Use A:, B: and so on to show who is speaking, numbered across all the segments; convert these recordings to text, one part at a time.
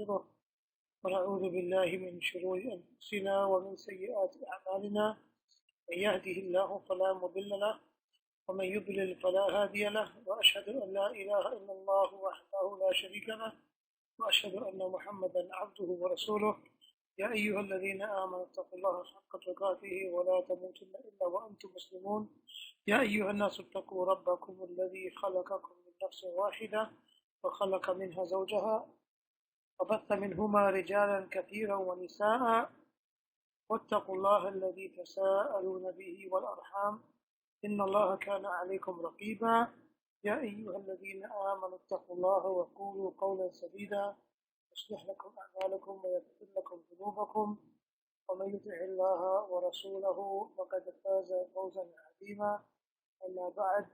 A: ونستغفره ونعوذ بالله من شرور أنفسنا ومن سيئات أعمالنا من يهده الله فلا مضل له ومن يضلل فلا هادي له وأشهد أن لا إله إلا الله وحده لا شريك له وأشهد أن محمدا عبده ورسوله يا أيها الذين آمنوا اتقوا الله حق تقاته ولا تموتن إلا وأنتم مسلمون يا أيها الناس اتقوا ربكم الذي خلقكم من نفس واحدة وخلق منها زوجها وبث منهما رجالا كثيرا ونساء واتقوا الله الذي تساءلون به والأرحام إن الله كان عليكم رقيبا يا أيها الذين آمنوا اتقوا الله وقولوا قولا سديدا يصلح لكم أعمالكم ويغفر لكم ذنوبكم ومن يطع الله ورسوله فقد فاز فوزا عظيما أما بعد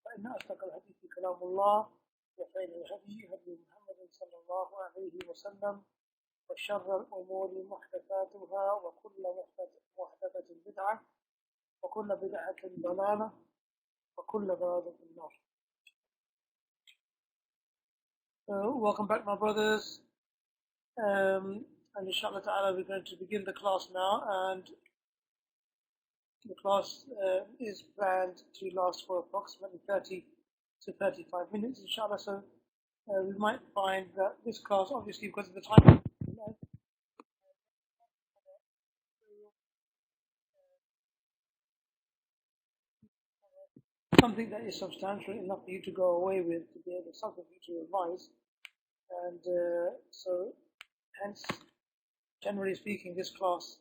A: فإن أصدق الحديث كلام الله وخير الهدي هدي محمد صلى الله عليه وسلم وشر الأمور محدثاتها وكل محدثة بدعة وكل بدعة ضلالة وكل ضلالة في النار. Welcome back, my brothers. And inshallah ta'ala we're going to begin the class now, and the class is planned to last for approximately 30 to 35 minutes inshallah. So we might find that this class, obviously because of the time, something that is substantial enough for you to go away with, to be able to something for you to revise. And so hence, generally speaking, this class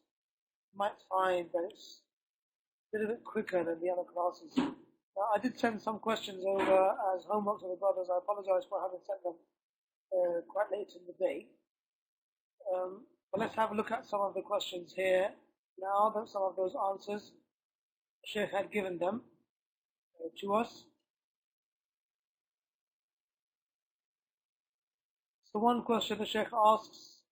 A: might find that it's a little bit quicker than the other classes. I did send some questions over as homework to the brothers. I apologize for having sent them quite late in the day. But let's have a look at some of the questions here now, that some of those answers Shaykh had given them to us. So one question the Shaykh asks,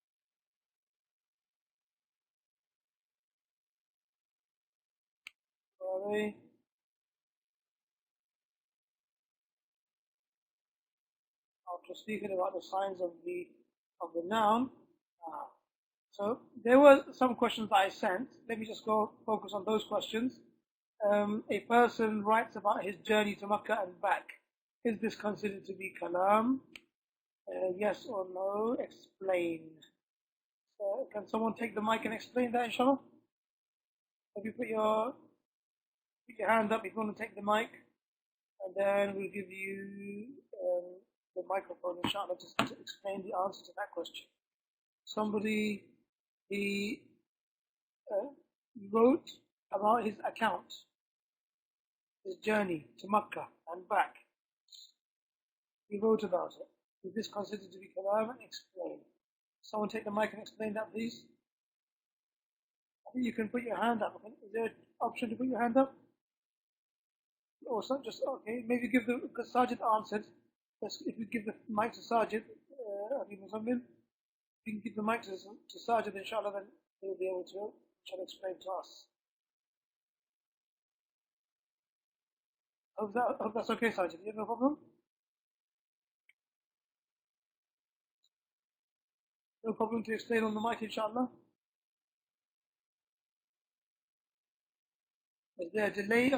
A: after speaking about the signs of the noun. So there were some questions that I sent. Let me just go focus on those questions. A person writes about his journey to Makkah and back. Is this considered to be kalam? Yes or no? Explain. Can someone take the mic and explain that, inshallah? If you put your hand up if you want to take the mic, and then we'll give you the microphone, inshallah, just to explain the answer to that question. Somebody, he wrote about his account, his journey to Makkah and back. He wrote about it. Is this considered to be kalam? And explain. Someone take the mic and explain that, please. I think you can put your hand up. Is there an option to put your hand up? Or so just, okay, maybe give because Sajid answered. If you give the mic to Sajid, you can give the mic to Sajid, inshallah, then he'll be able to explain to us. Hope that's okay, Sajid. You have no problem? No problem to explain on the mic, inshallah? Is there a delay?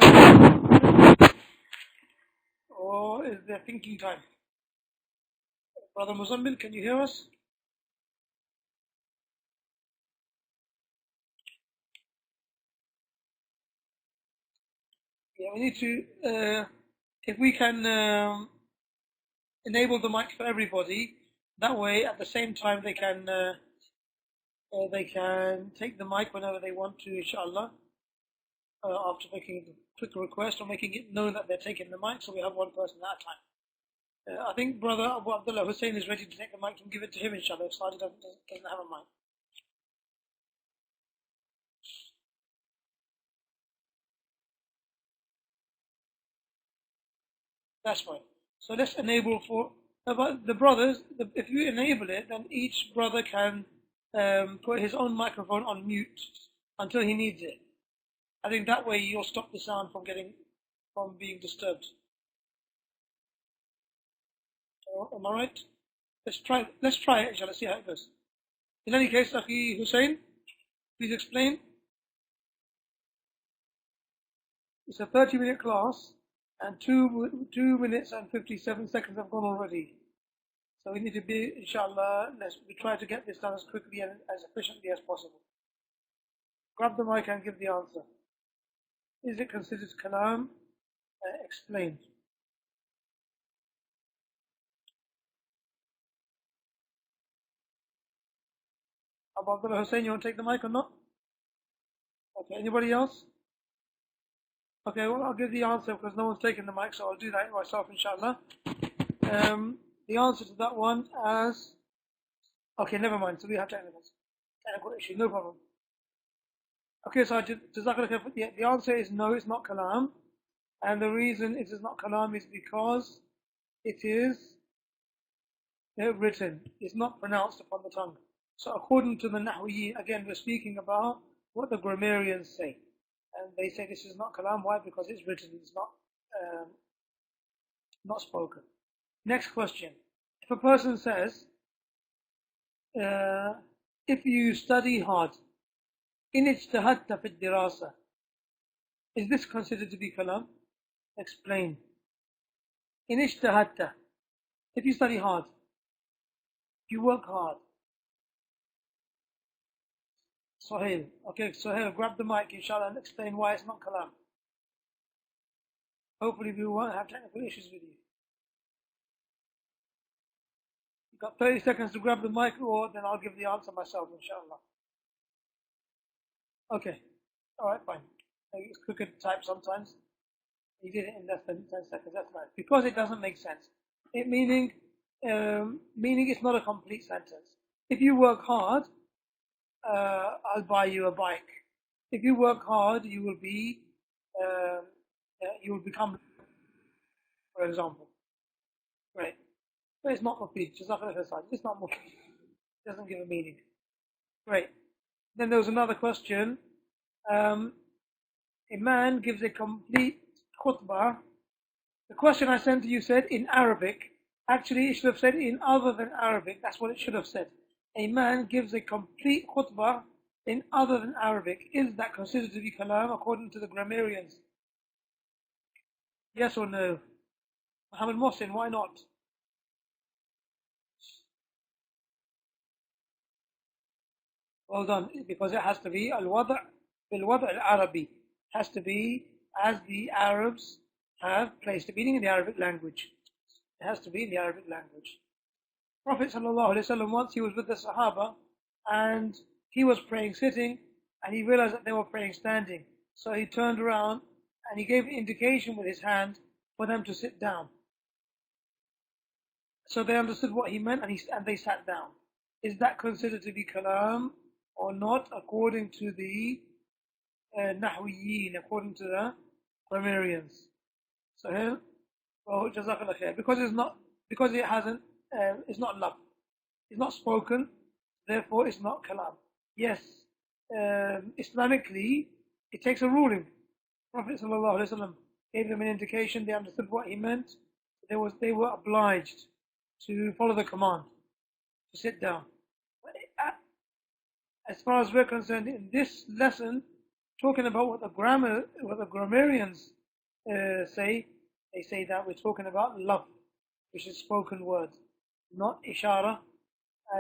A: Or is there thinking time? Brother Muzammil, can you hear us? Yeah, we need to, if we can enable the mic for everybody, that way at the same time they can take the mic whenever they want to, inshallah, after making a quick request or making it known that they're taking the mic, so we have one person at a time. I think Brother Abu Abdullah Hussein is ready to take the mic and give it to him, inshallah, if Sajid doesn't have a mic. That's fine. So let's enable for the brothers. If you enable it, then each brother can put his own microphone on mute until he needs it. I think that way you'll stop the sound from being disturbed. Am I right? Let's try it, inshallah, see how it goes. In any case, Akhi Hussein, please explain. It's a 30-minute class, and 2 minutes and 57 seconds have gone already. So we need to be, inshallah, we try to get this done as quickly and as efficiently as possible. Grab the mic and give the answer. Is it considered kalam? Explained. Abu Abdullah Hussein, you want to take the mic or not? Okay, anybody else? Okay, well, I'll give the answer because no one's taken the mic, so I'll do that myself, inshallah. The answer to that one as... Okay, never mind, so we have technical issue, no problem. Okay, so the answer is no, it's not kalam. And the reason it is not kalam is because it is written. It's not pronounced upon the tongue. So according to the Nahwiyin, again, we're speaking about what the grammarians say. And they say this is not kalam. Why? Because it's written, it's not spoken. Next question. If a person says, if you study hard, in ijtahadta fi dirasa, is this considered to be kalam? Explain. In ijtahadta, if you study hard, if you work hard. Sohail. Okay, Sohail, grab the mic, inshallah, and explain why it's not kalam. Hopefully we won't have technical issues with you. You've got 30 seconds to grab the mic, or then I'll give the answer myself, inshallah. Okay. Alright, fine. It's quicker to type sometimes. You did it in less than 10 seconds, that's right. Because it doesn't make sense. Meaning it's not a complete sentence. If you work hard, I'll buy you a bike. If you work hard, you will become, for example. Right. But it's not mufid. It's not mufid. It doesn't give a meaning. Right. Then there was another question. A man gives a complete khutbah. The question I sent to you said in Arabic. Actually, it should have said in other than Arabic. That's what it should have said. A man gives a complete khutbah in other than Arabic. Is that considered to be kalam according to the grammarians? Yes or no? Muhammad Mohsin, why not? Well done, because it has to be al-wada' bil-wada' al-Arabi. Has to be as the Arabs have placed it, meaning in the Arabic language. It has to be in the Arabic language. Prophet ﷺ, once he was with the Sahaba and he was praying sitting and he realized that they were praying standing. So he turned around and he gave an indication with his hand for them to sit down. So they understood what he meant and they sat down. Is that considered to be kalam or not according to the Nahwiyin, according to the grammarians? So here, well, Jazakallah khair. Because it hasn't, it's not love. It's not spoken, therefore it's not kalam. Yes, Islamically, it takes a ruling. Prophet ﷺ gave them an indication, they understood what he meant. They were obliged to follow the command, to sit down. As far as we're concerned, in this lesson, talking about what the grammarians say, they say that we're talking about love, which is spoken words, not ishara,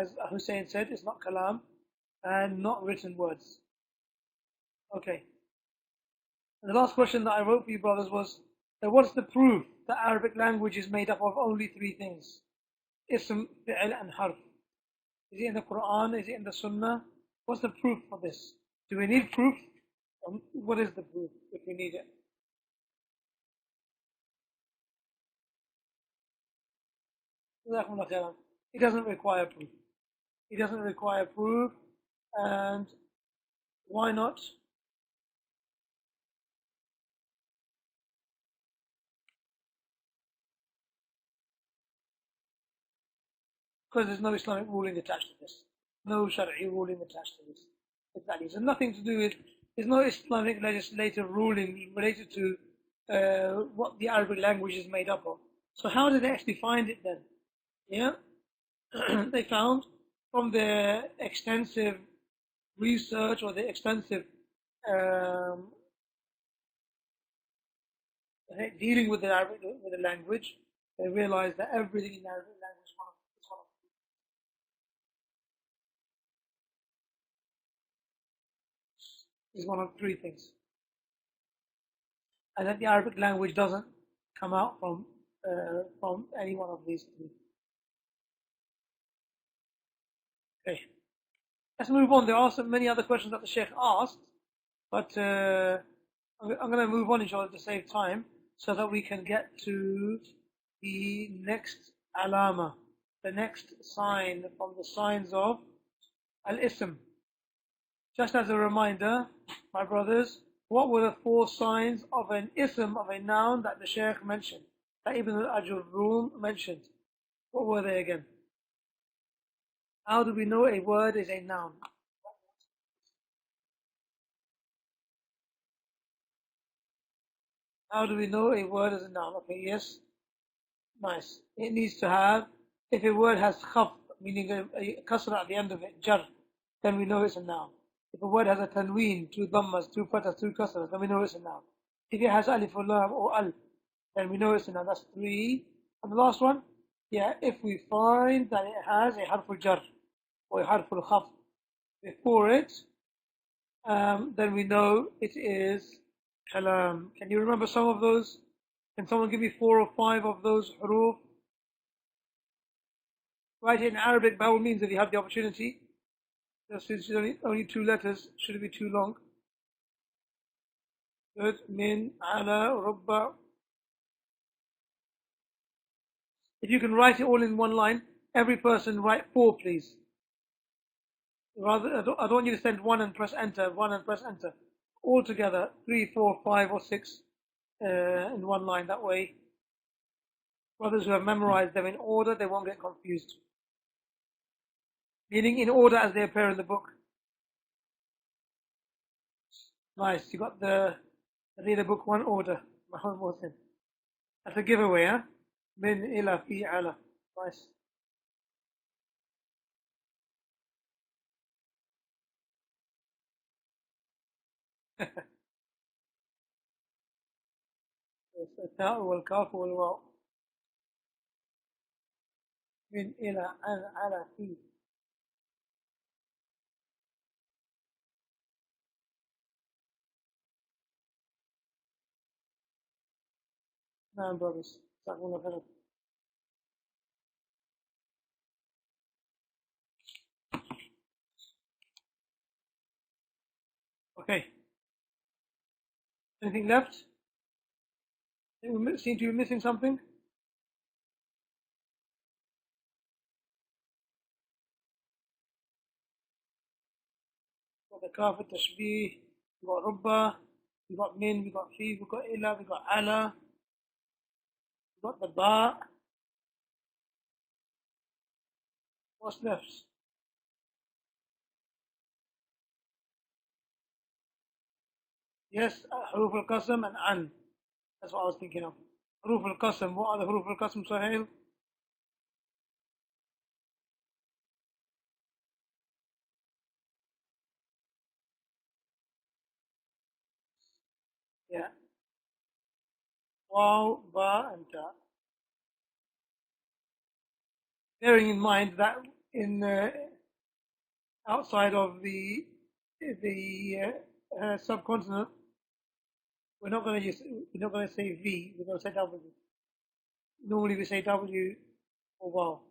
A: as Hussein said, it's not kalam, and not written words. Okay. And the last question that I wrote for you brothers was, what's the proof that Arabic language is made up of only three things? Ism, fi'l, and harf. Is it in the Quran? Is it in the Sunnah? What's the proof for this? Do we need proof? What is the proof if we need it? It doesn't require proof. It doesn't require proof. And why not? Because there's no Islamic ruling attached to this. No Shari'i ruling attached to this. Exactly. So nothing to do with, there's no Islamic legislative ruling related to what the Arabic language is made up of. So how did they actually find it then? Yeah? they found from their extensive research or the extensive um, dealing with the Arabic with the language, they realized that everything in the Arabic language is one of three things, and that the Arabic language doesn't come out from any one of these three. Okay, let's move on. There are so many other questions that the Shaykh asked, but I'm going to move on, inshallah, to save time, so that we can get to the next alama, the next sign from the signs of al-ism. Just as a reminder, my brothers, what were the four signs of an ism, of a noun, that the Shaykh mentioned, that Ibn al-Aajrummiyyah mentioned? What were they again? How do we know a word is a noun? How do we know a word is a noun? Okay, yes. Nice. It needs to have, if a word has khafdh, meaning a kasra at the end of it, jar, then we know it's a noun. If a word has a tanween, two dhammas, two fathahs, two kasras, then we know it's a noun. If it has alif or lam or al, then we know it's a noun. That's three. And the last one, yeah, if we find that it has a harful jar or a harful khafd before it, then we know it is kalam. Can you remember some of those? Can someone give me 4 or 5 of those huroof? Write it in Arabic by all means if you have the opportunity. Since it's only 2 letters, should it be too long? Good. Min, ala, rubba. If you can write it all in one line, every person write 4, please. Rather, I don't want you to send 1 and press enter, 1 and press enter. All together, 3, 4, 5, or 6 in one line. That way, brothers who have memorized them in order, they won't get confused. Meaning in order as they appear in the book. Nice, you got the read the book one order. That's a giveaway, huh? Min ila fi ala. Nice. التاء والكاف والواو. من إلى على في. نعم brothers. جزاكم الله خيرا. Okay. Anything left? We seem to be missing something. We've got the kaf, tashbih, we've got rubba, we've got min, we've got fi, we've got ila, we've got ala, we've got the ba. What's left? Yes, huruf al-qasam and an. That's what I was thinking of. Huruf al-qasam. What are the huruf al-qasam, Sahil? Yeah. Waw, ba, and ta. Bearing in mind that in outside of the subcontinent, we're not going to say V. We're going to say W. Normally we say W or wow,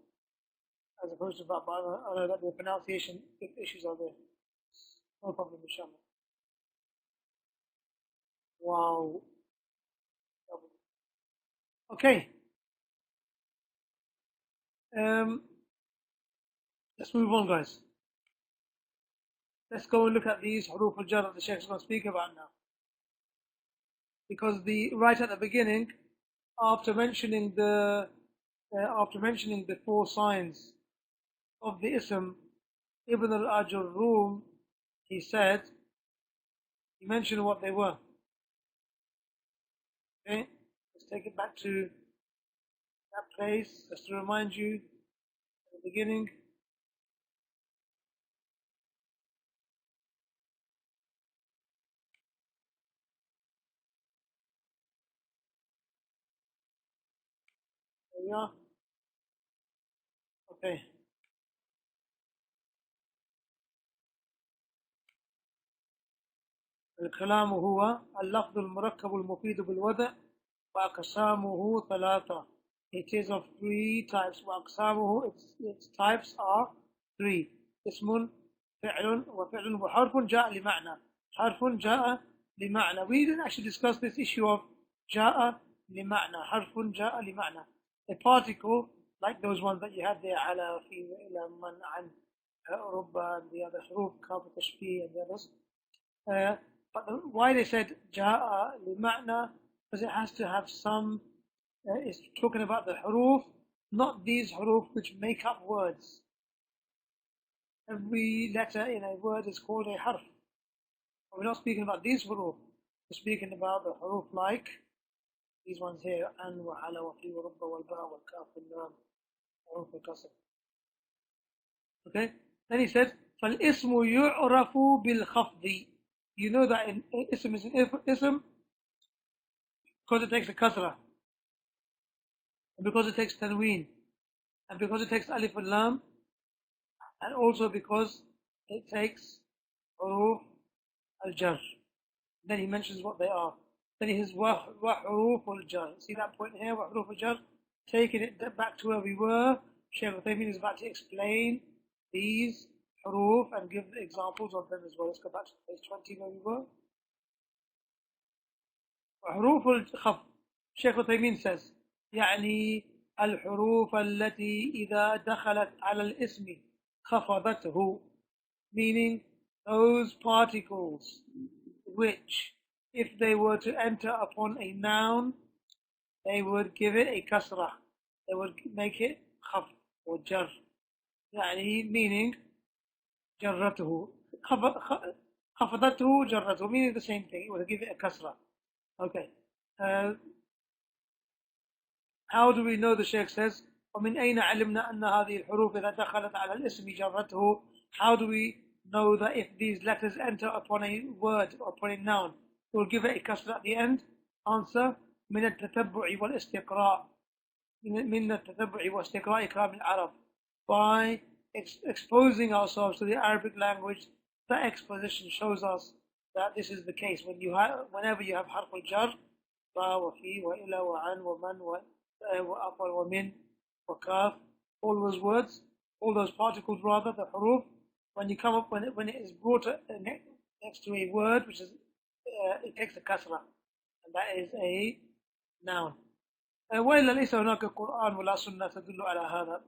A: as opposed to that. But I know that the pronunciation issues are there. No problem, inshallah. Wow. Okay. Let's move on, guys. Let's go and look at these huruf al-jar that the Shaykh is going to speak about now. Because right at the beginning, after mentioning the 4 signs of the ism, Ibn al-Aajrummiyyah, he mentioned what they were. Okay, let's take it back to that place, just to remind you, at the beginning. There we are. Okay. الكلام هو اللفظ المركب المفيد بالوضع وأقسامه ثلاثة. It is of three types. وأقسامه its types are three. اسم فعل وفعل وحرف جاء لمعنى. حرف جاء لمعنى. We didn't actually discuss this issue of جاء لمعنى. حرف جاء لمعنى. A particle like those ones that you had there على في إلى من عن رب and the other حروف كاف تشبيه and the others. But why they said جاء لمعنى, because it has to have some, it's talking about the huroof, not these huroof which make up words. Every letter in a word is called a harf. But we're not speaking about these huroof. We're speaking about the huroof like these ones here, an wa ala wa fi wa rubba wal ba wal kaf wal lam huroof al qasr. Okay? Then he said, فَالْإِسْمُ يُعْرَفُ بِالْخَفْضِ. You know that in ism is an ism because it takes a kasra, and because it takes tanween, and because it takes alif and lam, and also because it takes huruf al-jar. Then he mentions what they are. Then he says wa huruf al-jar. See that point here, wa huruf al-jar? Taking it back to where we were, Shaykh Uthaymeen is about to explain these huruf and give examples of them as well. Let's go back to page 20 where we were. حروف الخفض. Shaykh Uthaymeen says يعني الحروف التي إذا دخلت على الاسم خفضته, meaning those particles which if they were to enter upon a noun they would give it a kasrah, they would make it khafd or jar. يعني meaning جرته خفضته جرته, meaning the same thing, it would give it a kasra. Okay. How do we know? The Shaykh says ومن أين علمنا أن هذه الحروف إذا دخلت على الاسم جرته. How do we know that if these letters enter upon a word or upon a noun it will give it a kasra at the end? Answer: من التتبع والاستقراء, من التتبع واستقراء كلام العرب, by exposing ourselves to the Arabic language. That exposition shows us that this is the case. Whenever you have harf al-jar, ba wa fi wa ila wa an wa man wa afal wa min wa kaf, all those words, all those particles rather, the huruf, when you come up, when it is brought next to a word which is it takes a kasra, and that is a noun. وإلا ليس هناك قرآن ولا سنة تدل على هذا.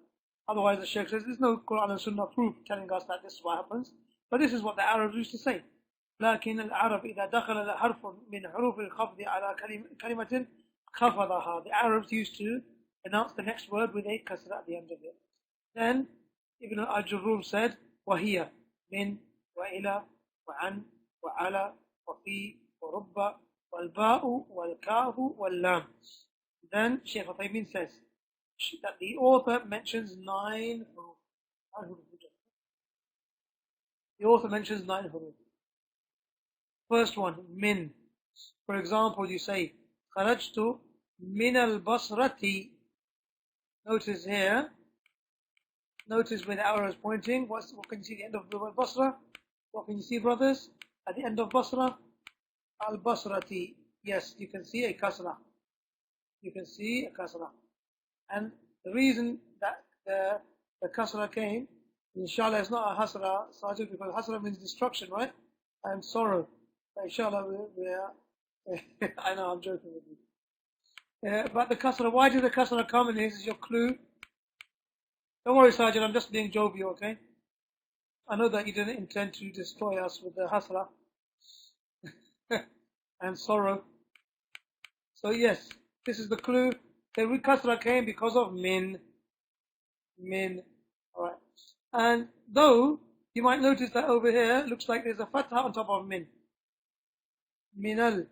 A: Otherwise, the Shaykh says there's no Quran and Sunnah proof telling us that this is what happens. But this is what the Arabs used to say. لكن العرب إذا دخل حرف من حروف الخفض على كلمة خفضها. The Arabs used to announce the next word with a kasra at the end of it. Then Ibn Aajrummiyyah said, وهي من وإلى وعن وعلى وفي ورب والباء والكاف واللام. Then Shaykh Uthaymeen says that the author mentions 9 huruf. The author mentions 9 huruf. First one, min. For example, you say خرجت من البصرة. Notice here. Notice where the arrow is pointing. What can you see at the end of the word Basra? What can you see, brothers? At the end of Basra? Al-Basrati. Yes, you can see a kasra. You can see a kasra. And the reason that the kasra came, inshallah, it's not a hasra, Sajid, because hasra means destruction, right? And sorrow. But inshallah, we are I know, I'm joking with you. But the kasra, why did the kasra come? And this is your clue. Don't worry, Sajid, I'm just being jovial, okay? I know that you didn't intend to destroy us with the hasra and sorrow. So yes, this is the clue. The kasra came because of min. Min. Alright. And though, you might notice that over here, it looks like there's a fatha on top of min. Minal.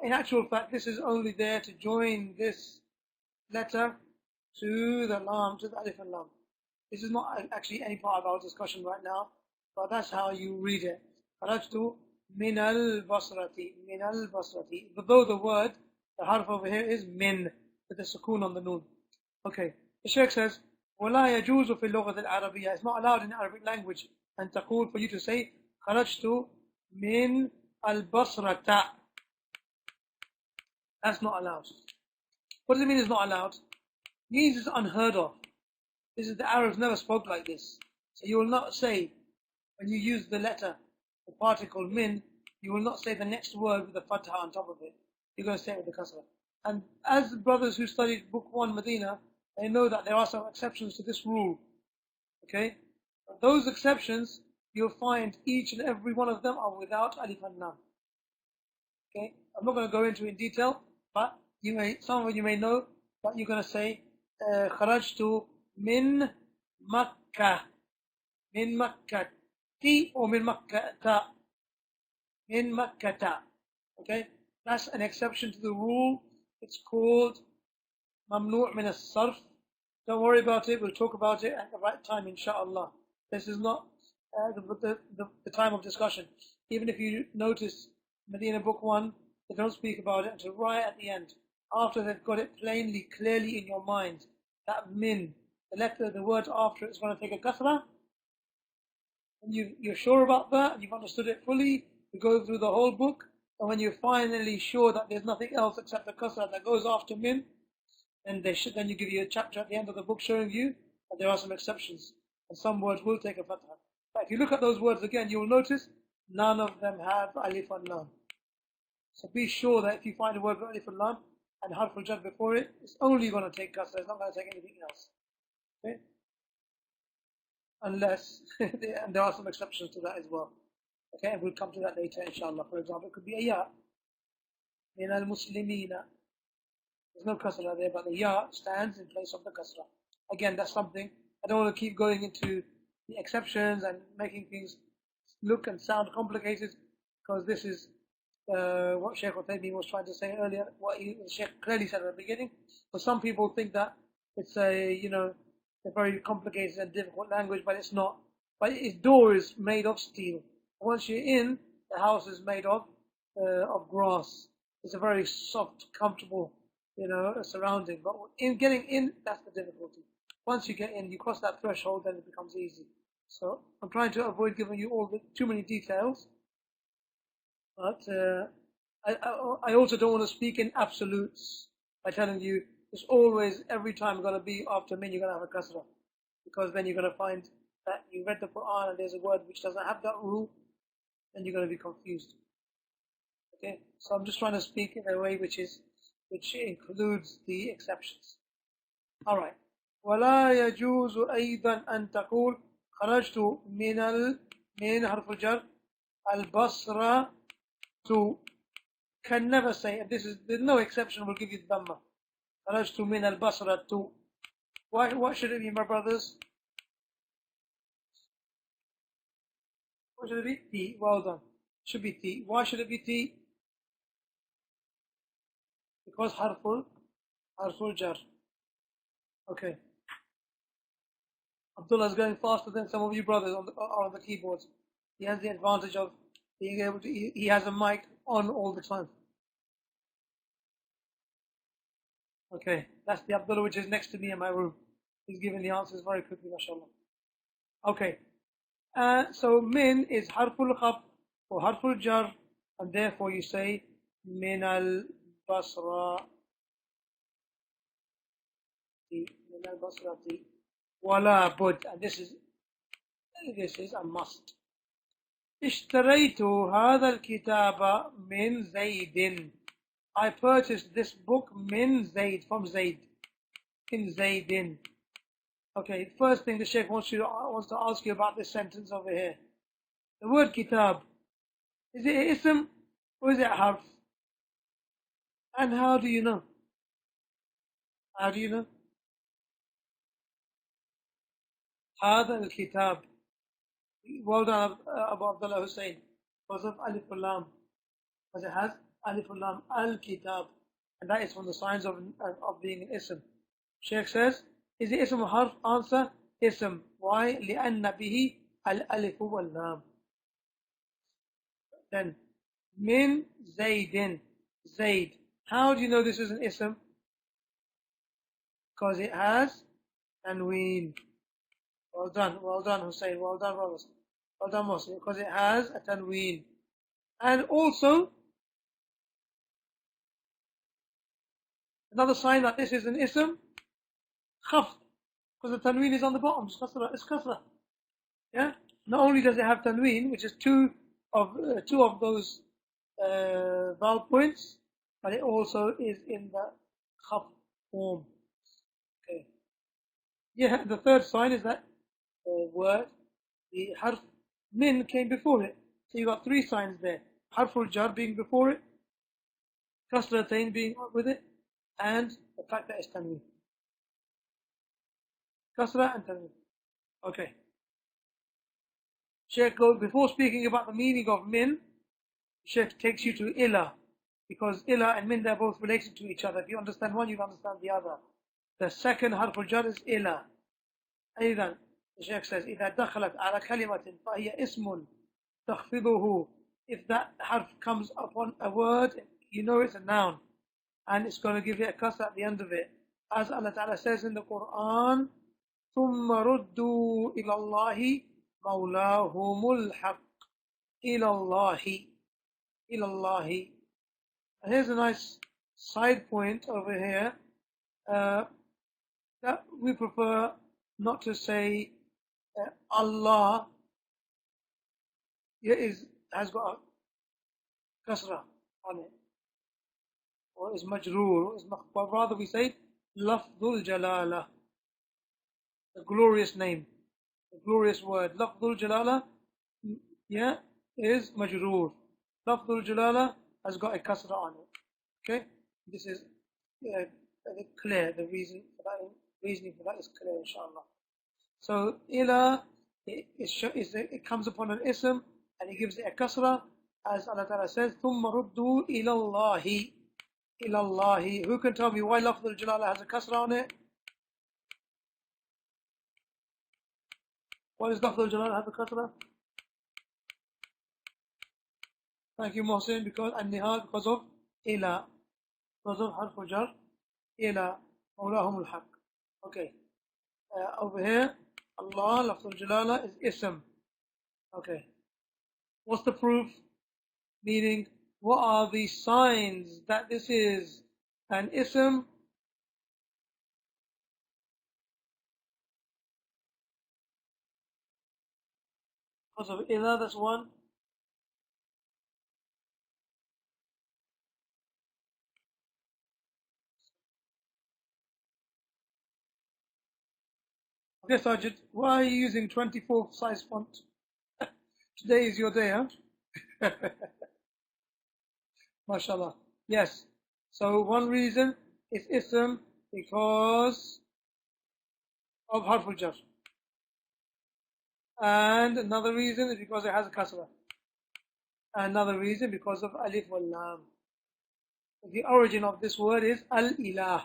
A: In actual fact, this is only there to join this letter to the lam, to the alif and lam. This is not actually any part of our discussion right now, but that's how you read it. Kharajtu min al-basrati, min al-basrati. Though the word, the harf over here is min, with the sukoon on the noon. Okay, the Shaykh says, وَلَا يَجُوزُ فِي اللُّغَةِ الْعَرَبِيَّةِ. It's not allowed in Arabic language. And taqul, for you to say, خَرَجْتُ مِنْ الْبَصْرَةَ. That's not allowed. What does it mean it's not allowed? It means it's unheard of. This is, the Arabs never spoke like this. So you will not say, when you use the letter, the particle min, you will not say the next word with the fatha on top of it. You're going to say it with the kasra. And as the brothers who studied Book 1 Medina, they know that there are some exceptions to this rule. Okay? But those exceptions, you'll find each and every one of them are without alif and lam. Okay? I'm not going to go into it in detail, but some of you may know that you're going to say, kharajtu min Makkah. Min Makkah. Ti or min Makkah. Min Makkah. Okay? That's an exception to the rule. It's called mamnu' min as-sarf. Don't worry about it. We'll talk about it at the right time, inshallah. This is not the time of discussion. Even if you notice Medina Book 1, they don't speak about it until right at the end. After they've got it plainly, clearly in your mind, that min, the letter, the word after it is going to take a kasra. And you're sure about that, and you've understood it fully, you go through the whole book, and when you're finally sure that there's nothing else except the kasra that goes after min, then you give you a chapter at the end of the book showing you that there are some exceptions, and some words will take a fatha. But if you look at those words again, you will notice none of them have alif and lam. So be sure that if you find a word with alif and lam and harf al-jar before it, it's only going to take kasra, it's not going to take anything else. Okay? Unless, and there are some exceptions to that as well. Okay, and we'll come to that later, inshallah. For example, it could be a ya. Min al-muslimina. There's no kasra there, but the ya stands in place of the kasra. Again, that's something, I don't want to keep going into the exceptions and making things look and sound complicated, because this is what Shaykh Uthaymeen was trying to say earlier, what Shaykh clearly said at the beginning. But some people think that it's a very complicated and difficult language, but it's not. But its door is made of steel. Once you're in, the house is made of grass. It's a very soft, comfortable, surrounding. But in getting in, that's the difficulty. Once you get in, you cross that threshold, then it becomes easy. So I'm trying to avoid giving you too many details. But I also don't want to speak in absolutes by telling you it's always, every time going to be after min, you're going to have a kasra. Because then you're going to find that you read the Quran and there's a word which doesn't have that rule, then you're going to be confused. Okay? So I'm just trying to speak in a way which includes the exceptions. Alright. وَلَا يَجُوزُ أَيْضًا أَن تَقُولُ خَرَجْتُ مِنْ حرف الجر البصرة to, can never say, and there's no exception, we'll give you the dhamma. خرجت من البصرة to. What should it be, my brothers? What should it be? T. Well done. Should be T. Why should it be T? Because harful jar. Okay. Abdullah is going faster than some of you brothers on the keyboards. He has the advantage of being able to, he has a mic on all the time. Okay, that's the Abdullah which is next to me in my room. He's giving the answers very quickly, mashallah. Okay, so min is harful khafdh or harful jar, and therefore you say min al-basrati. Min al-basrati. Wala bud, and this is a must. اشتريت هذا الكتاب من زيد. I purchased this book min Zayd, from Zayd, in Zaydin. Okay, first thing the Shaykh wants to ask you about this sentence over here. The word kitab, is it ism or is it harf? And how do you know? How do you know? هذا الكتاب. Well done, Abu Abdullah Hussein. Because of Alif al-Lam. Because it has Alif al-Lam al-Kitab. And that is from the signs of being an ism. Shaykh says, is it ism or harf? Answer, ism. Why? لأن به الألف واللام. Then, min Zaydin. Zayd. How do you know this is an ism? Because it has tanween. Well done, Hussein. Well done, brothers. Well done, Muslim. Because it has a tanween. And also, another sign that this is an ism, Khafdh. Because the tanween is on the bottom. It's kasra. Yeah? Not only does it have tanween, which is two of those vowel points, but it also is in the Khafdh form. Okay. Yeah, the third sign is that word, the harf min came before it. So you got three signs there. Harful jar being before it, kasratain being with it, and the fact that it's tanween. Kasra and tanween. Okay. Shaykh goes, before speaking about the meaning of min, Shaykh takes you to ila, because ila and min, they're both related to each other. If you understand one, you understand the other. The second harful jar is ila. أيضا, the Shaykh says, إذا دخلت على كلمة فهي اسم تخفضه. If that harf comes upon a word, you know it's a noun, and it's going to give it a kasra at the end of it. As Allah Ta'ala says in the Quran, ثم ردوا إلى الله مولاهم الحق. إلى الله. إلى الله. And here's a nice side point over here, that we prefer not to say Allah has got a kasra on it, or is majroor, but rather we say lafdul jalala, the glorious name, the glorious word. Lafdul jalala, yeah, is majroor. Lafdul jalala has got a kasra on it. Okay, this is clear. The reasoning for that is clear, inshallah. So ila, it comes upon an ism and he gives it a kasra, as Allah Ta'ala says, ثُمَّ رُدُّوا إِلَى اللَّهِ. إِلَى اللَّهِ. Who can tell me why lafz al-jalala has a kasra on it? Why does lafz al-jalala have a kasra? Thank you, Mohsin, because of ila, because of harf al-jar, ila, mawlahum al-haq. Okay, over here, Allah, lafz al-jalala is ism. Okay, what's the proof? Meaning, what are the signs that this is an ism? Because of ila, that's one. Okay, Sajid, why are you using 24 size font? Today is your day, huh? MashaAllah. Yes. So one reason is ism because of harful jar. And another reason is because it has a kasra. Another reason because of alif wal lam. The origin of this word is al-ilah.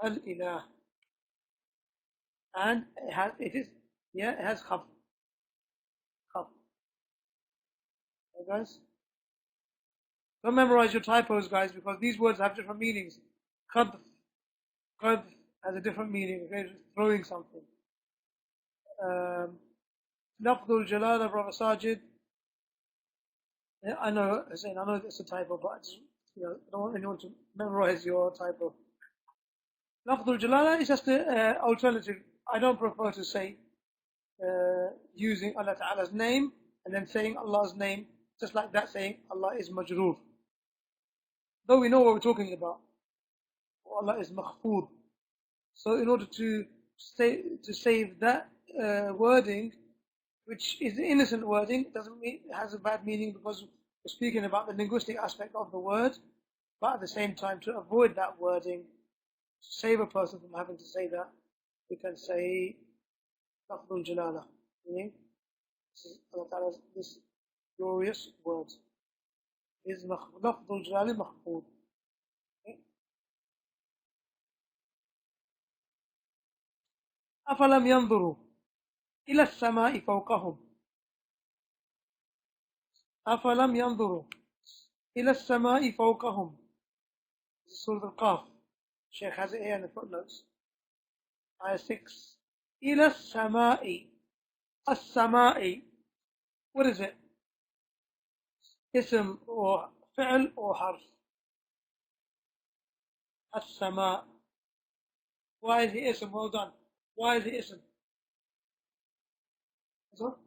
A: Al-ilah. And it has khafdh. Khafdh. Okay, guys? Don't memorize your typos, guys, because these words have different meanings. Khafdh has a different meaning. Okay, throwing something. Lafdul Jalala, Brother Sajid. Yeah, I know it's a typo, but I just, I don't want anyone to memorize your typo. Lafdul Jalala is just an alternative. I don't prefer to say using Allah Ta'ala's name and then saying Allah's name, just like that, saying Allah is majroor. Though we know what we're talking about. Allah is makhfood. So in order to save that wording, which is innocent wording, doesn't mean it has a bad meaning, because we're speaking about the linguistic aspect of the word, but at the same time, to avoid that wording, to save a person from having to say that, we can say Lafdul Jalala, meaning this is Allah Ta'ala's this glorious word. Is Lafdul Jalali Mahfood. أفلم ينظروا إلى السماء فوقهم أفلم ينظروا إلى السماء فوقهم. Surah Al-Qaf. Shaykh has it here in the footnotes. Ayah 6. إلى السماء. السماء. What is it? Ism or fi'l or harf? السماء. Why is it ism? Well done. Why is it ism? So,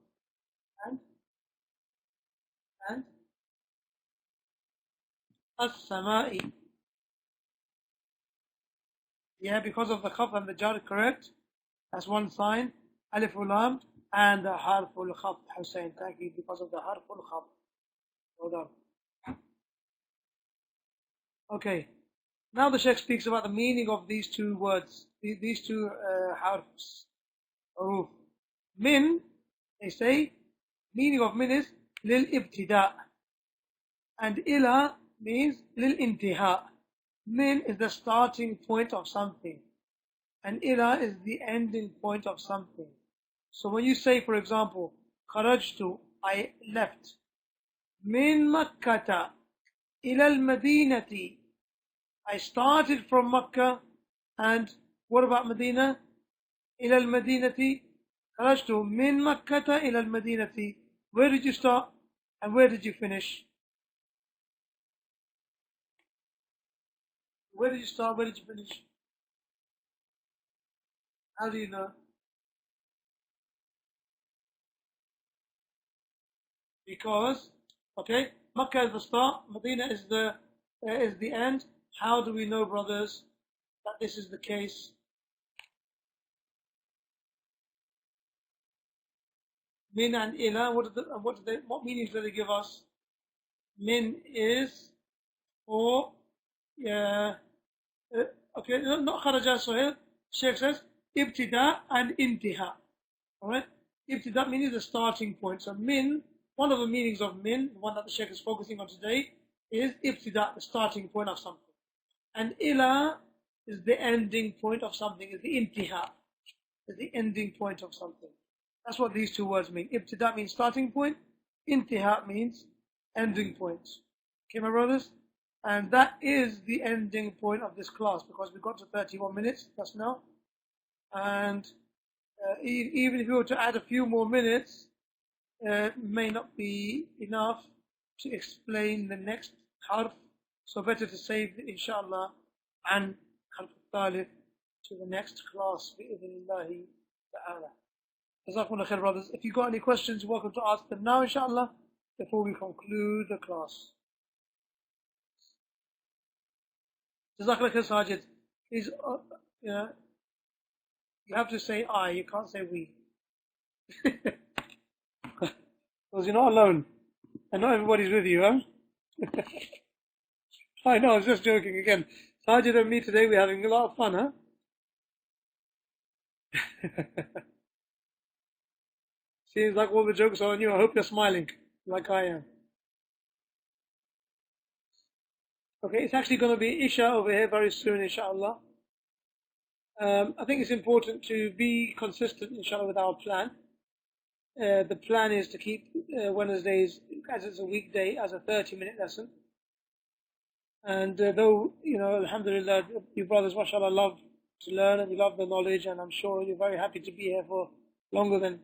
A: and السماء. Yeah, because of the khaf and the jar, correct? That's one sign. Alif ulam and the harful khaf. Hussein, thank you. Because of the harful khaf. Well done. Okay. Now the Shaykh speaks about the meaning of these two words, these two harfs. Huroof. Min, they say, meaning of min is lil ibtida, and ila means lil intiha. Min is the starting point of something, and ila is the ending point of something. So when you say, for example, kharajtu, I left, min makkata ila al-madinati, I started from Makkah, and what about Medina? Ila al-Madinati. Kharajtu min Makkata ila al-Madinati. Where did you start and where did you finish? Where did you start? Where did you finish? How do you know? Because, okay, Makkah is the start, Medina is the end. How do we know, brothers, that this is the case? Min and ila, what meanings do they give us? Min is for, okay, not kharaja sahih. Shaykh says, ibtida and intiha. Alright? Ibtida meaning the starting point. So min, one of the meanings of min, the one that the Shaykh is focusing on today, is ibtida, the starting point of something. And ila is the ending point of something, is the intiha, is the ending point of something. That's what these two words mean. Ibtida means starting point, intiha means ending point. Okay, my brothers? And that is the ending point of this class, because we got to 31 minutes just now. And even if we were to add a few more minutes, may not be enough to explain the next harf. So better to save, inshallah, and harf al-thalith to the next class, bi-idhnillahi ta'ala. Jazakumullah khair, brothers. If you've got any questions, you're welcome to ask them now, inshallah, before we conclude the class. Jazakallah khair, Sajid. Please, you have to say I, you can't say we. Because you're not alone. And not everybody's with you, huh? I know, I was just joking again. Sajid and me today, we're having a lot of fun, huh? Seems like all the jokes are on you. I hope you're smiling, like I am. Okay, it's actually going to be Isha over here very soon, inshallah. I think it's important to be consistent, inshallah, with our plan. The plan is to keep Wednesdays, as it's a weekday, as a 30-minute lesson. And though, alhamdulillah, you brothers, mashallah, love to learn and you love the knowledge, and I'm sure you're very happy to be here for longer than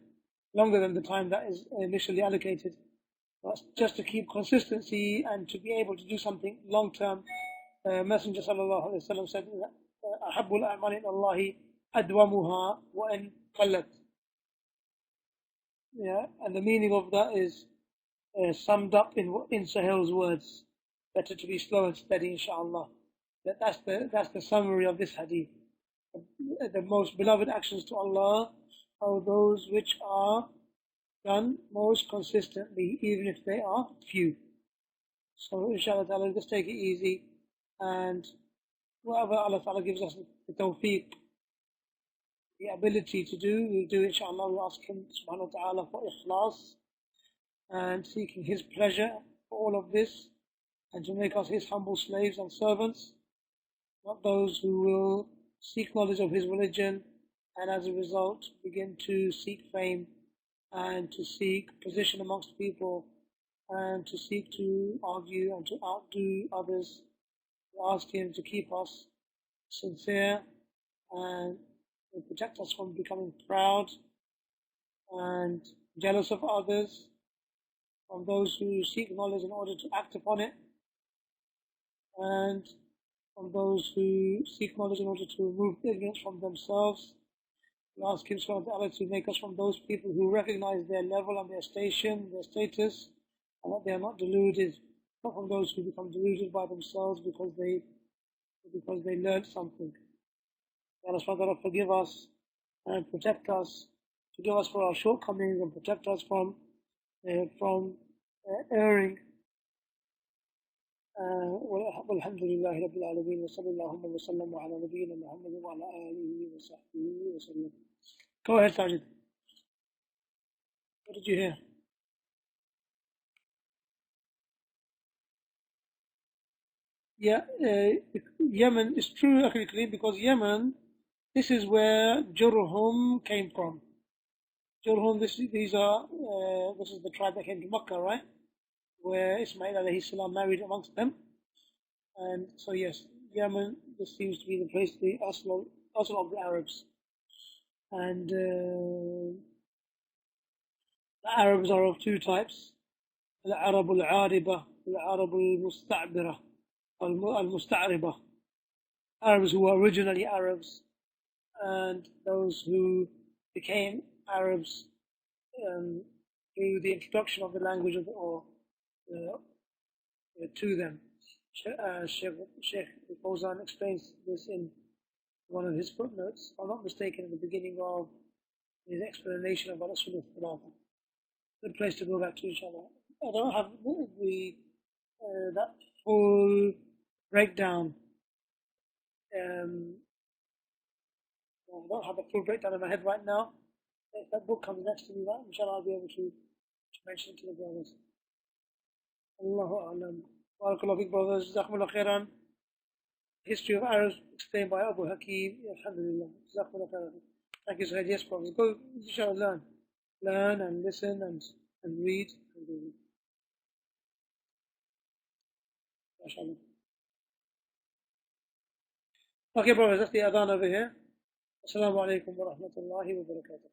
A: the time that is initially allocated. But just to keep consistency and to be able to do something long term, Messenger sallallahu alaihi wasallam said, أحب الأعمال إلى الله أدومها وإن قلت. Yeah, and the meaning of that is summed up in Sahil's words. Better to be slow and steady, inshallah. That's the summary of this hadith. The most beloved actions to Allah are those which are done most consistently, even if they are few. So inshallah ta'ala, just take it easy, and whatever Allah ta'ala gives us the tawfiq, the ability to do, we'll do, inshallah. We ask Him subhanahu wa ta'ala for ikhlas and seeking His pleasure for all of this, and to make us His humble slaves and servants, not those who will seek knowledge of His religion and as a result begin to seek fame and to seek position amongst people and to seek to argue and to outdo others. We ask Him to keep us sincere and protect us from becoming proud and jealous of others, from those who seek knowledge in order to act upon it, and from those who seek knowledge in order to remove ignorance from themselves. We ask Him subhanahu wa ta'ala to make us from those people who recognize their level and their station, their status, and that they are not deluded, not from those who become deluded by themselves because they learned something. Allah subhanahu wa ta'ala forgive us and protect us, forgive us for our shortcomings and protect us from erring. والحمد لله رب العالمين وصلى الله وسلم على نبينا محمد وعلى آله وصحبه وسلم. Go ahead, Sajid. What did you hear? Yeah, Yemen is true actually because Yemen, this is where Jurhum came from. Jurhum, this is the tribe that came to Makkah, right? Where Ismail alayhi salam married amongst them. And so yes, Yemen, this seems to be the place, the asl of the Arabs. And the Arabs are of two types: Al-Arab al-Ariba, Al-Arab al-Musta'bira, Al-Musta'riba. Arabs who were originally Arabs, and those who became Arabs through the introduction of the language to them. Shaykh Fawzan explains this in one of his footnotes, if I'm not mistaken, at the beginning of his explanation of Rasul al-Thalatha. Good place to go back to, inshallah. I don't have that full breakdown. I don't have a full breakdown in my head right now. If that book comes next to me, right, inshallah, I'll be able to mention it to the brothers. Allahu A'lam. Barakallahu fiqh, brothers. Jazakumullah khairan. History of Arabs explained by Abu Hakim. Alhamdulillah. Jazakumullah khairan. Thank you, Sayyid. Yes, brothers. Go, inshallah, learn and listen and read. MashaAllah. Okay, brothers, that's the adhan over here. Assalamu alaikum wa rahmatullahi wa barakatuh.